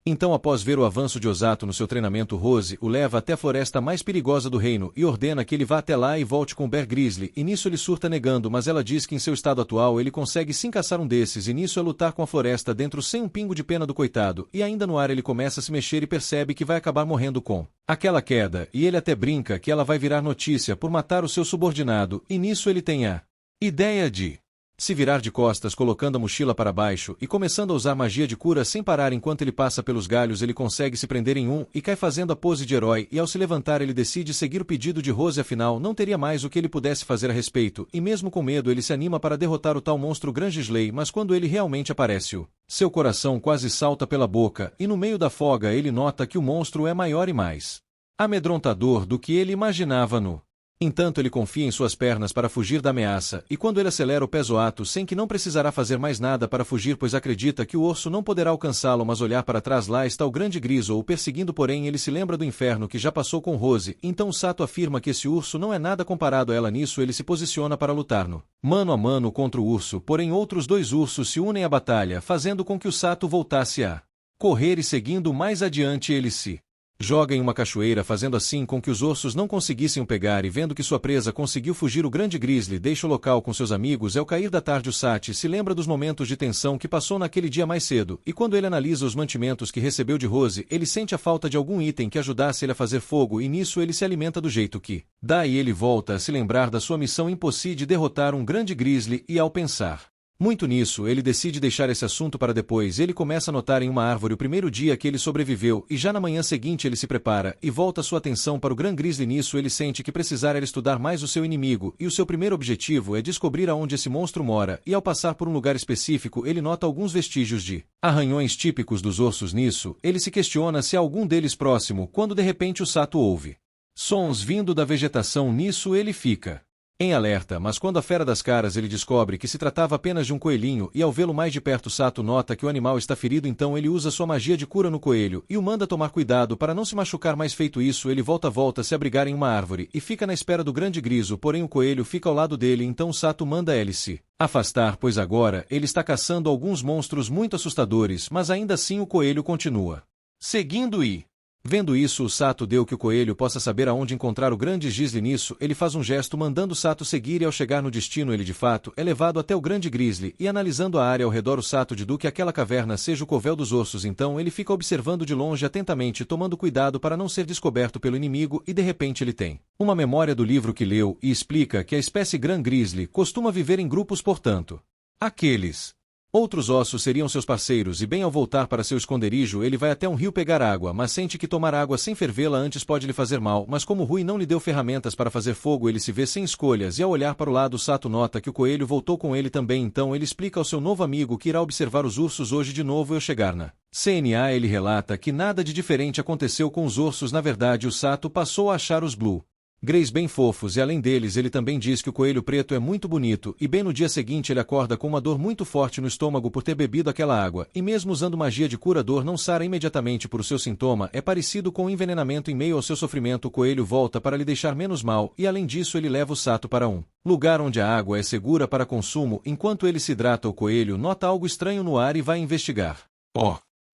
Então, após ver o avanço de Osato no seu treinamento, Rose o leva até a floresta mais perigosa do reino e ordena que ele vá até lá e volte com Bear Grizzly, e nisso ele surta negando, mas ela diz que em seu estado atual ele consegue sim caçar um desses, e nisso é lutar com a floresta dentro sem um pingo de pena do coitado, e ainda no ar ele começa a se mexer e percebe que vai acabar morrendo com aquela queda, e ele até brinca que ela vai virar notícia por matar o seu subordinado, e nisso ele tem a ideia de se virar de costas colocando a mochila para baixo e começando a usar magia de cura sem parar. Enquanto ele passa pelos galhos ele consegue se prender em um e cai fazendo a pose de herói, e ao se levantar ele decide seguir o pedido de Rose, afinal não teria mais o que ele pudesse fazer a respeito, e mesmo com medo ele se anima para derrotar o tal monstro Grangisley, mas quando ele realmente aparece seu coração quase salta pela boca, e no meio da foga ele nota que o monstro é maior e mais amedrontador do que ele imaginava no entanto, ele confia em suas pernas para fugir da ameaça, e quando ele acelera o pé Zoato sem que não precisará fazer mais nada para fugir, pois acredita que o urso não poderá alcançá-lo, mas olhar para trás lá está o grande Grizzle o perseguindo, porém ele se lembra do inferno que já passou com Rose, então o Sato afirma que esse urso não é nada comparado a ela. Nisso ele se posiciona para lutar no mano a mano contra o urso, porém outros dois ursos se unem à batalha, fazendo com que o Sato voltasse a correr, e seguindo mais adiante ele se joga em uma cachoeira, fazendo assim com que os ursos não conseguissem o pegar, e vendo que sua presa conseguiu fugir, o grande Grizzly deixa o local com seus amigos. Ao cair da tarde o Sati se lembra dos momentos de tensão que passou naquele dia mais cedo, e quando ele analisa os mantimentos que recebeu de Rose, ele sente a falta de algum item que ajudasse ele a fazer fogo, e nisso ele se alimenta do jeito que dá, e ele volta a se lembrar da sua missão impossível de derrotar um grande Grizzly, e ao pensar muito nisso, ele decide deixar esse assunto para depois. Ele começa a notar em uma árvore o primeiro dia que ele sobreviveu, e já na manhã seguinte ele se prepara e volta sua atenção para o Gran Grizzly. Nisso ele sente que precisará estudar mais o seu inimigo, e o seu primeiro objetivo é descobrir aonde esse monstro mora, e ao passar por um lugar específico ele nota alguns vestígios de arranhões típicos dos ursos. Nisso, ele se questiona se há algum deles próximo, quando de repente o Sato ouve sons vindo da vegetação. Nisso ele fica em alerta, mas quando a fera das caras ele descobre que se tratava apenas de um coelhinho, e ao vê-lo mais de perto Sato nota que o animal está ferido, então ele usa sua magia de cura no coelho e o manda tomar cuidado para não se machucar mais. Feito isso, ele volta a se abrigar em uma árvore e fica na espera do grande Griso, porém o coelho fica ao lado dele, então Sato manda ele se afastar, pois agora ele está caçando alguns monstros muito assustadores, mas ainda assim o coelho continua seguindo e vendo isso, o Sato deu que o coelho possa saber aonde encontrar o grande Grizzly. Nisso, ele faz um gesto mandando o Sato seguir, e ao chegar no destino ele de fato é levado até o grande Grizzly, e analisando a área ao redor o Sato deduz que aquela caverna seja o covel dos ursos, então ele fica observando de longe atentamente, tomando cuidado para não ser descoberto pelo inimigo, e de repente ele tem uma memória do livro que leu e explica que a espécie Gran Grizzly costuma viver em grupos, portanto aqueles outros ossos seriam seus parceiros, e bem ao voltar para seu esconderijo ele vai até um rio pegar água, mas sente que tomar água sem fervê-la antes pode lhe fazer mal, mas como Rui não lhe deu ferramentas para fazer fogo ele se vê sem escolhas, e ao olhar para o lado Sato nota que o coelho voltou com ele também, então ele explica ao seu novo amigo que irá observar os ursos hoje de novo, e ao chegar na CNA ele relata que nada de diferente aconteceu com os ursos. Na verdade o Sato passou a achar os Blue Greys bem fofos, e além deles ele também diz que o coelho preto é muito bonito, e bem no dia seguinte ele acorda com uma dor muito forte no estômago por ter bebido aquela água, e mesmo usando magia de cura a dor não sara imediatamente por o seu sintoma, é parecido com envenenamento. Em meio ao seu sofrimento o coelho volta para lhe deixar menos mal, e além disso ele leva o Sato para um lugar onde a água é segura para consumo. Enquanto ele se hidrata o coelho nota algo estranho no ar e vai investigar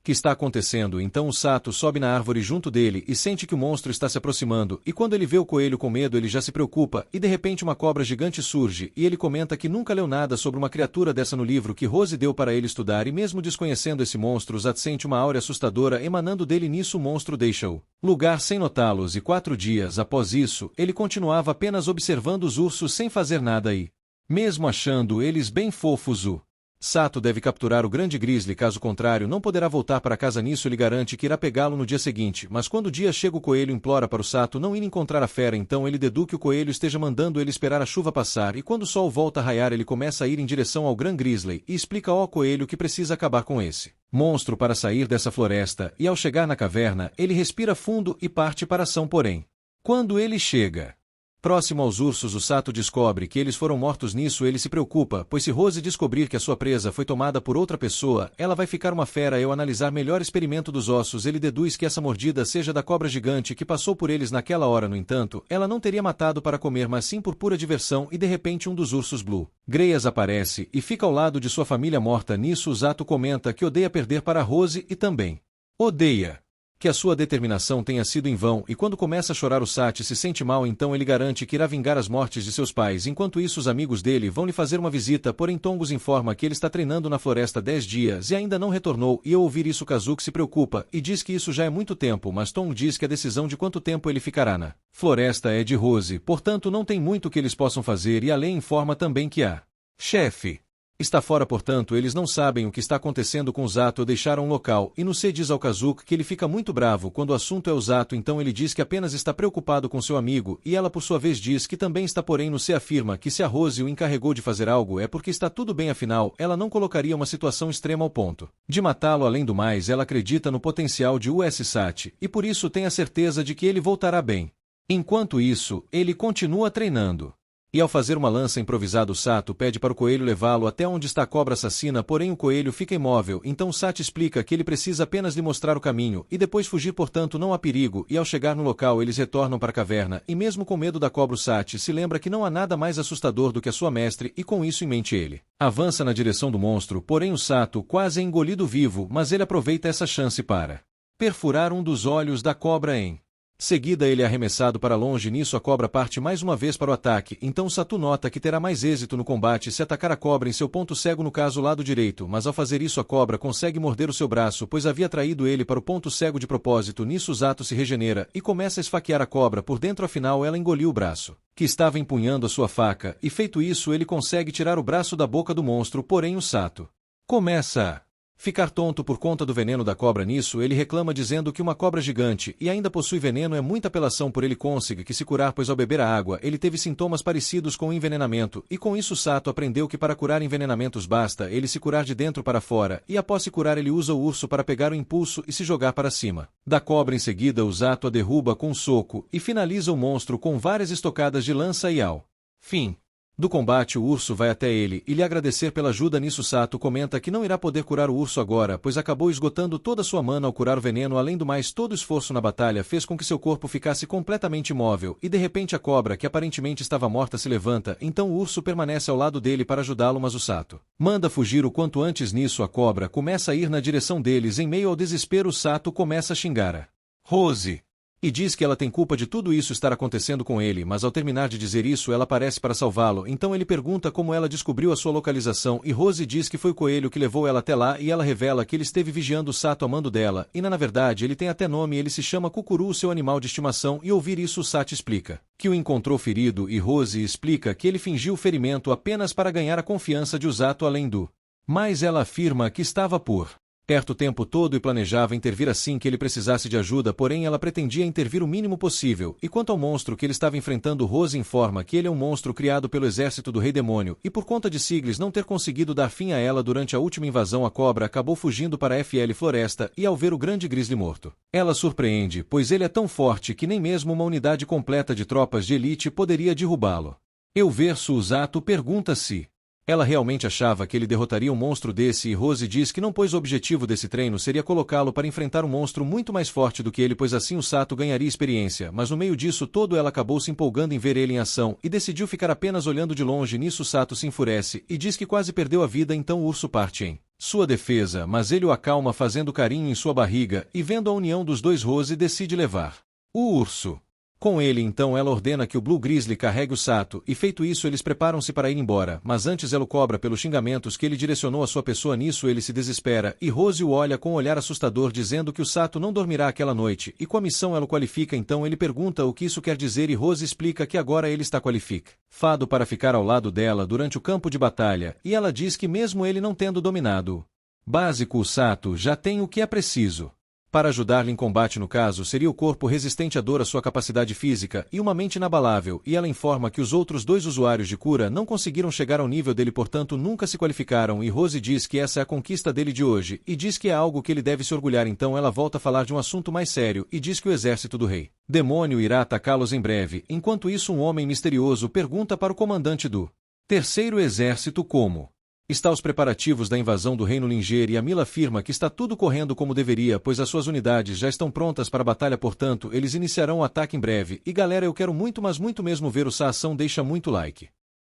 que está acontecendo, então o Sato sobe na árvore junto dele e sente que o monstro está se aproximando, e quando ele vê o coelho com medo ele já se preocupa, e de repente uma cobra gigante surge, e ele comenta que nunca leu nada sobre uma criatura dessa no livro que Rose deu para ele estudar, e mesmo desconhecendo esse monstro o Sato sente uma áurea assustadora emanando dele. Nisso o monstro deixa o lugar sem notá-los, e 4 dias após isso ele continuava apenas observando os ursos sem fazer nada, e mesmo achando eles bem fofos o Sato deve capturar o grande Grizzly, caso contrário não poderá voltar para casa. Nisso ele garante que irá pegá-lo no dia seguinte, mas quando o dia chega o coelho implora para o Sato não ir encontrar a fera, então ele deduz que o coelho esteja mandando ele esperar a chuva passar, e quando o sol volta a raiar ele começa a ir em direção ao Gran Grizzly, e explica ao coelho que precisa acabar com esse monstro para sair dessa floresta, e ao chegar na caverna ele respira fundo e parte para ação, porém quando ele chega próximo aos ursos o Sato descobre que eles foram mortos. Nisso ele se preocupa, pois se Rose descobrir que a sua presa foi tomada por outra pessoa, ela vai ficar uma fera. Ao analisar melhor o experimento dos ossos ele deduz que essa mordida seja da cobra gigante que passou por eles naquela hora. No entanto, ela não teria matado para comer, mas sim por pura diversão, e de repente um dos ursos Blue Greys aparece e fica ao lado de sua família morta. Nisso o Sato comenta que odeia perder para Rose e também Odeia que a sua determinação tenha sido em vão, e quando começa a chorar o Sati se sente mal, então ele garante que irá vingar as mortes de seus pais. Enquanto isso, os amigos dele vão lhe fazer uma visita, porém Tongos informa que ele está treinando na floresta 10 dias e ainda não retornou, e ao ouvir isso Kazuki se preocupa e diz que isso já é muito tempo, mas Tong diz que a decisão de quanto tempo ele ficará na floresta é de Rose, portanto não tem muito que eles possam fazer, e a lei informa também que a chefe está fora, portanto eles não sabem o que está acontecendo com o Zato ou deixaram o local, e no C diz ao Kazuki que ele fica muito bravo quando o assunto é o Zato, então ele diz que apenas está preocupado com seu amigo, e ela por sua vez diz que também está, porém no C afirma que se a Rose o encarregou de fazer algo é porque está tudo bem, afinal ela não colocaria uma situação extrema ao ponto de matá-lo. Além do mais, ela acredita no potencial de US Sati, e por isso tem a certeza de que ele voltará bem. Enquanto isso, ele continua treinando. E ao fazer uma lança improvisada, o Sato pede para o coelho levá-lo até onde está a cobra assassina, porém o coelho fica imóvel, então o Sati explica que ele precisa apenas lhe mostrar o caminho, e depois fugir, portanto não há perigo, e ao chegar no local eles retornam para a caverna, e mesmo com medo da cobra o Sati se lembra que não há nada mais assustador do que a sua mestre, e com isso em mente ele avança na direção do monstro, porém o Sato quase é engolido vivo, mas ele aproveita essa chance para perfurar um dos olhos da cobra em seguida ele é arremessado para longe. Nisso a cobra parte mais uma vez para o ataque, então Sato nota que terá mais êxito no combate se atacar a cobra em seu ponto cego, no caso lado direito, mas ao fazer isso a cobra consegue morder o seu braço, pois havia traído ele para o ponto cego de propósito. Nisso Sato se regenera e começa a esfaquear a cobra por dentro, afinal ela engoliu o braço que estava empunhando a sua faca, e feito isso ele consegue tirar o braço da boca do monstro, porém o Sato começa a ficar tonto por conta do veneno da cobra. Nisso ele reclama dizendo que uma cobra gigante e ainda possui veneno é muita apelação por ele conseguir que se curar, pois ao beber a água ele teve sintomas parecidos com o envenenamento, e com isso Sato aprendeu que para curar envenenamentos basta ele se curar de dentro para fora, e após se curar ele usa o urso para pegar o impulso e se jogar para cima da cobra. Em seguida o Sato a derruba com um soco e finaliza o monstro com várias estocadas de lança, e ao fim do combate o urso vai até ele e lhe agradecer pela ajuda. Nisso Sato comenta que não irá poder curar o urso agora, pois acabou esgotando toda sua mana ao curar o veneno. Além do mais, todo o esforço na batalha fez com que seu corpo ficasse completamente imóvel, e de repente a cobra, que aparentemente estava morta, se levanta, então o urso permanece ao lado dele para ajudá-lo, mas o Sato manda fugir o quanto antes. Nisso a cobra começa a ir na direção deles. Em meio ao desespero o Sato começa a xingar a Rose e diz que ela tem culpa de tudo isso estar acontecendo com ele, mas ao terminar de dizer isso ela aparece para salvá-lo, então ele pergunta como ela descobriu a sua localização, e Rose diz que foi o coelho que levou ela até lá, e ela revela que ele esteve vigiando o Sato amando dela, e na verdade ele tem até nome, ele se chama Kukuru, seu animal de estimação, e ouvir isso o Sato explica que o encontrou ferido, e Rose explica que ele fingiu o ferimento apenas para ganhar a confiança de Usato. Além do mais, ela afirma que estava por perto o tempo todo e planejava intervir assim que ele precisasse de ajuda, porém ela pretendia intervir o mínimo possível. E quanto ao monstro que ele estava enfrentando, Rose informa que ele é um monstro criado pelo exército do Rei Demônio, e por conta de Siglis não ter conseguido dar fim a ela durante a última invasão, a cobra acabou fugindo para a FL Floresta, e ao ver o grande Grizzly morto, ela surpreende, pois ele é tão forte que nem mesmo uma unidade completa de tropas de elite poderia derrubá-lo. Eu verso Usato pergunta se ela realmente achava que ele derrotaria um monstro desse, e Rose diz que não, pois o objetivo desse treino seria colocá-lo para enfrentar um monstro muito mais forte do que ele, pois assim o Sato ganharia experiência, mas no meio disso todo ela acabou se empolgando em ver ele em ação, e decidiu ficar apenas olhando de longe. Nisso Sato se enfurece e diz que quase perdeu a vida, então o urso parte em sua defesa, mas ele o acalma fazendo carinho em sua barriga, e vendo a união dos dois Rose decide levar o urso com ele. Então ela ordena que o Blue Grizzly carregue o Sato, e feito isso eles preparam-se para ir embora, mas antes ela o cobra pelos xingamentos que ele direcionou à sua pessoa. Nisso ele se desespera, e Rose o olha com um olhar assustador dizendo que o Sato não dormirá aquela noite, e com a missão ela o qualifica. Então ele pergunta o que isso quer dizer, e Rose explica que agora ele está qualificado para ficar ao lado dela durante o campo de batalha, e ela diz que mesmo ele não tendo dominado o básico, o Sato já tem o que é preciso para ajudar-lhe em combate. No caso, seria o corpo resistente à dor, a sua capacidade física e uma mente inabalável, e ela informa que os outros dois usuários de cura não conseguiram chegar ao nível dele, portanto nunca se qualificaram, e Rose diz que essa é a conquista dele de hoje, e diz que é algo que ele deve se orgulhar. Então ela volta a falar de um assunto mais sério, e diz que o exército do Rei Demônio irá atacá-los em breve. Enquanto isso um homem misterioso pergunta para o comandante do terceiro exército como está os preparativos da invasão do Reino Linger, e a Mila afirma que está tudo correndo como deveria, pois as suas unidades já estão prontas para a batalha, portanto eles iniciarão o ataque em breve. E galera, eu quero muito, mas muito mesmo ver essa ação, deixa muito like.